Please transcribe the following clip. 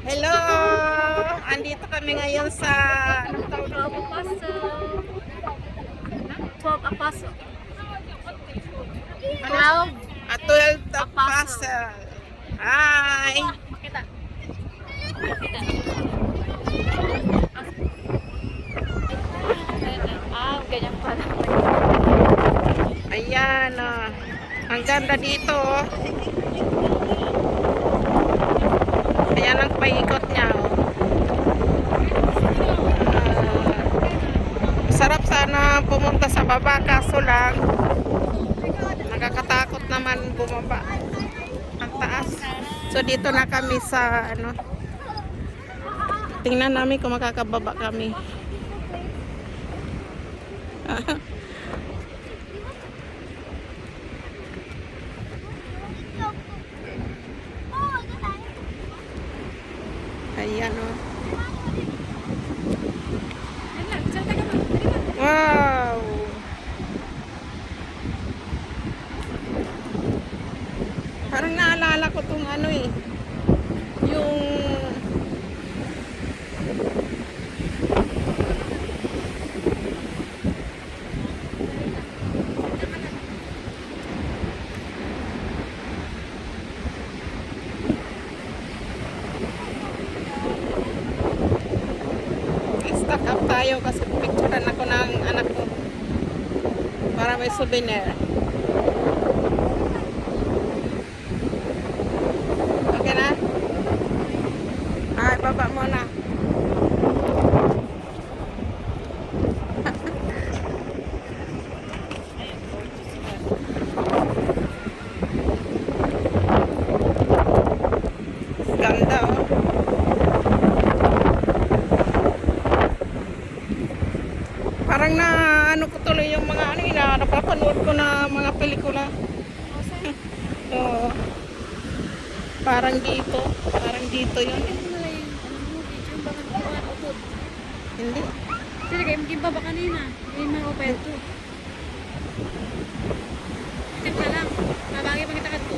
Hello! Andito kami ngayon sa anong tawag dito? 12 Apostle. 12 Apostle. 12 At 12 the Apostle. Apostle. Hi! Makita. Makita. Ganyan pala. Ayan, ang ganda dito. Ayan ang paikot niya. Sarap sana pumunta sa baba, kaso lang nakakatakot naman bumaba ang taas. So dito na kami sa tingnan namin kung makakababa kami. Ayan Wow! Parang naalala ko tong yung stock up tayo kasi picturean ako ng anak ko para may souvenir. Okay na? Ay, baba muna. Ganda Parang na ko tuloy yung mga napapanood ko na mga pelikula. Oo. Parang dito yun. Hindi. Sila kayo maging baba kanina. Hindi man open to. Tingnan lang. Mabagi pang kita ka to.